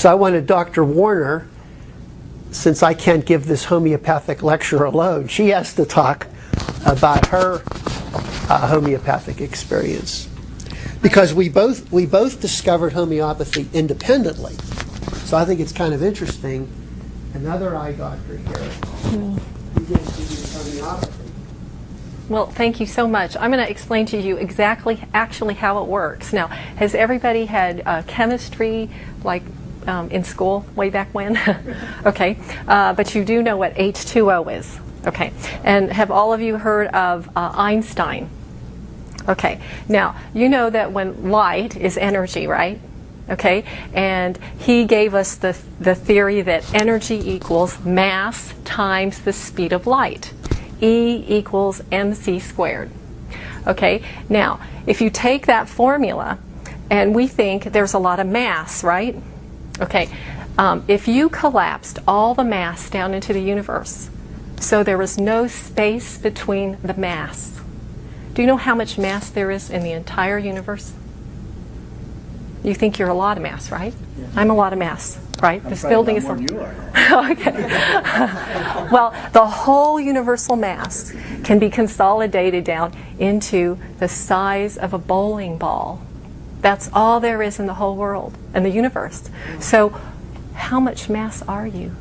So I wanted Dr. Werner, since I can't give this homeopathic lecture alone, she has to talk about her homeopathic experience. Because we both discovered homeopathy independently. So I think it's kind of interesting. Another eye doctor here begins to use homeopathy. Well, thank you so much. I'm going to explain to you exactly actually how it works. Now, has everybody had chemistry like in school way back when? Okay. But you do know what H2O is. Okay. And have all of you heard of Einstein? Okay. Now, you know that when light is energy, right? Okay. And he gave us the theory that energy equals mass times the speed of light. E equals mc squared. Okay, now if you take that formula and we think there's a lot of mass, right? Okay, if you collapsed all the mass down into the universe, so there was no space between the mass, do you know how much mass there is in the entire universe? You think you're a lot of mass, right? Yeah. I'm a lot of mass, right? I'm this building is more than you are. Okay. Well, the whole universal mass can be consolidated down into the size of a bowling ball. That's all there is in the whole world and the universe. So, how much mass are you?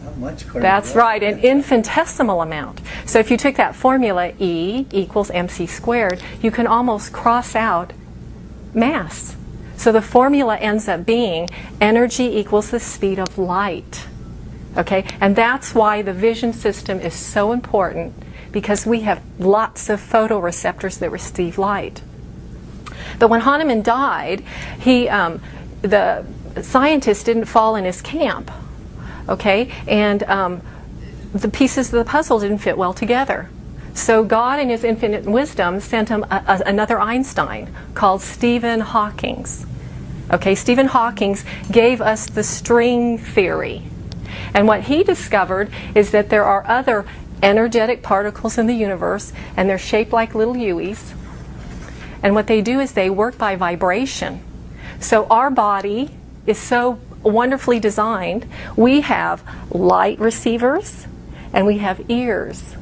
Not much. That's right, an infinitesimal amount. So if you took that formula, E equals mc squared, you can almost cross out mass. So the formula ends up being energy equals the speed of light. Okay? And that's why the vision system is so important, because we have lots of photoreceptors that receive light. But when Hahnemann died, the scientists didn't fall in his camp. Okay? And the pieces of the puzzle didn't fit well together. So God in his infinite wisdom sent him another Einstein called Stephen Hawking. Okay, Stephen Hawking gave us the string theory. And what he discovered is that there are other energetic particles in the universe, and they're shaped like little U's. And what they do is they work by vibration. So our body is so wonderfully designed. We have light receivers, and we have ears.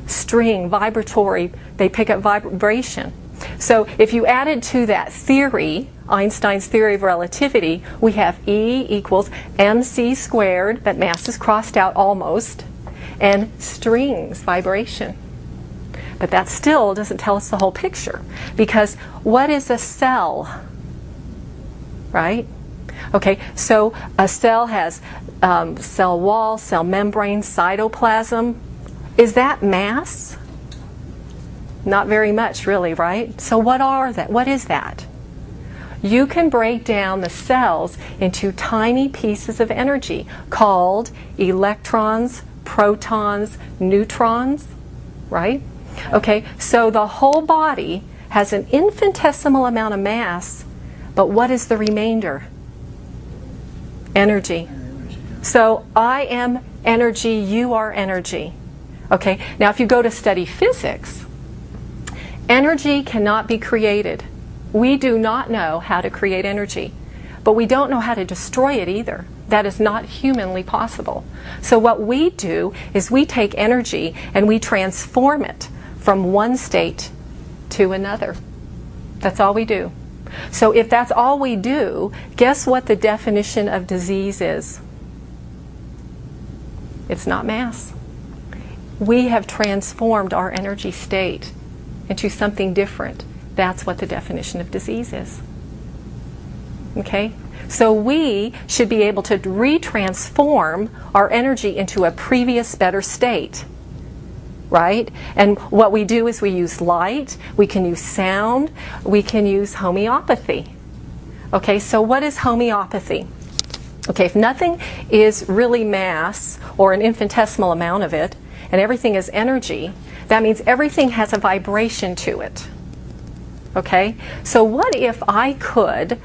String, vibratory, they pick up vibration. So if you added to that theory, Einstein's theory of relativity, we have E equals mc squared, that mass is crossed out almost, and strings, vibration. But that still doesn't tell us the whole picture, because what is a cell? Right? Okay, so a cell has cell wall, cell membrane, cytoplasm. Is that mass? Not very much, really, right? So what are that? What is that? You can break down the cells into tiny pieces of energy called electrons, protons, neutrons, right? Okay, so the whole body has an infinitesimal amount of mass, but what is the remainder? Energy. So I am energy, you are energy. Okay, now if you go to study physics, energy cannot be created. We do not know how to create energy, but we don't know how to destroy it either. That is not humanly possible. So what we do is we take energy and we transform it from one state to another. That's all we do. So if that's all we do, guess what the definition of disease is? It's not mass. We have transformed our energy state into something different. That's what the definition of disease is. Okay? So we should be able to retransform our energy into a previous better state. Right? And what we do is we use light, we can use sound, we can use homeopathy. Okay, so what is homeopathy? Okay, if nothing is really mass or an infinitesimal amount of it, and everything is energy, that means everything has a vibration to it. Okay? So what if I could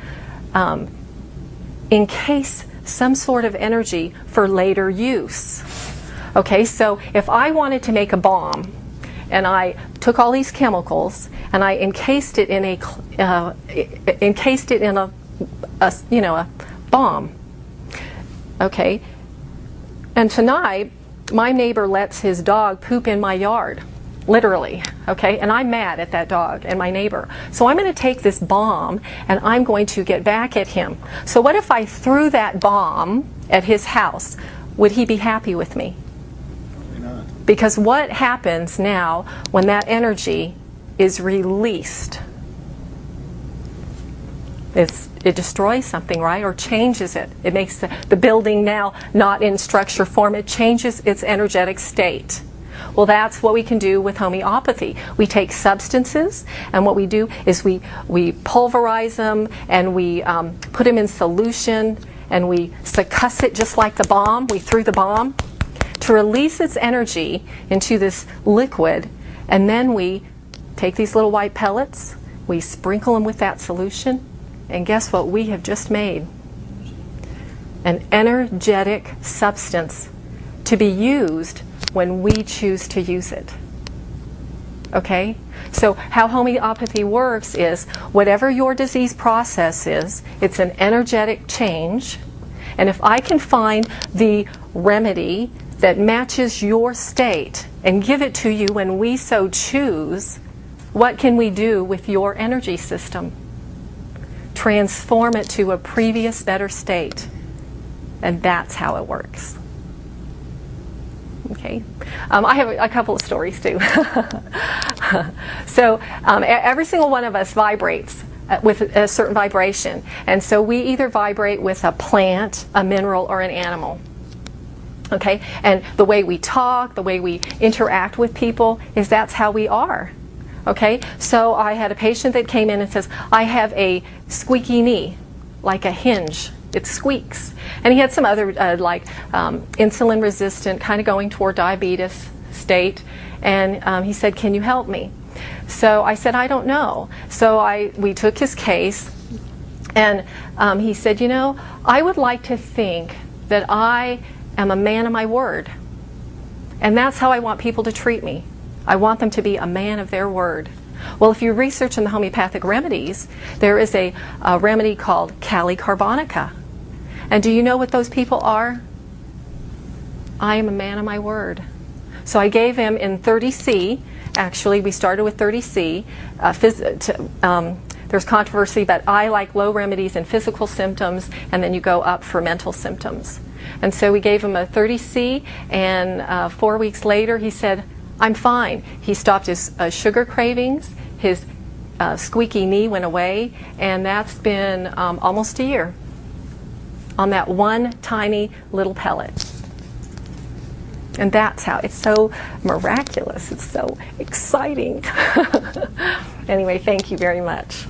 encase some sort of energy for later use? Okay, so if I wanted to make a bomb, and I took all these chemicals and I encased it in a bomb, Okay? And tonight, my neighbor lets his dog poop in my yard, literally, okay? And I'm mad at that dog and my neighbor. So I'm going to take this bomb and I'm going to get back at him. So what if I threw that bomb at his house? Would he be happy with me? Probably not. Because what happens now when that energy is released? It destroys something, right? Or changes it. It makes the building now not in structure form. It changes its energetic state. Well, that's what we can do with homeopathy. We take substances, and what we do is we pulverize them, and we put them in solution, and we succuss it just like the bomb. We threw the bomb to release its energy into this liquid, and then we take these little white pellets, we sprinkle them with that solution, and guess what we have just made? An energetic substance to be used when we choose to use it. Okay? So how homeopathy works is whatever your disease process is, it's an energetic change. And if I can find the remedy that matches your state and give it to you when we so choose, what can we do with your energy system? Transform it to a previous better state. And that's how it works. Okay, I have a couple of stories too. So every single one of us vibrates with a certain vibration, and so we either vibrate with a plant, a mineral, or an animal. Okay, and the way we talk, the way we interact with people, is that's how we are. Okay, so I had a patient that came in and says, I have a squeaky knee, like a hinge. It squeaks. And he had some other insulin resistant, kind of going toward diabetes state. And he said, can you help me? So I said, I don't know. So we took his case, and he said, you know, I would like to think that I am a man of my word. And that's how I want people to treat me. I want them to be a man of their word. Well, if you research in the homeopathic remedies, there is a remedy called Kali Carbonica. And do you know what those people are? I am a man of my word. So I gave him in 30C. Actually, we started with 30C. There's controversy, but I like low remedies and physical symptoms, and then you go up for mental symptoms. And so we gave him a 30C, and 4 weeks later he said, I'm fine. He stopped his sugar cravings, his squeaky knee went away, and that's been almost a year on that one tiny little pellet. And that's how, it's so miraculous, it's so exciting. Anyway, thank you very much.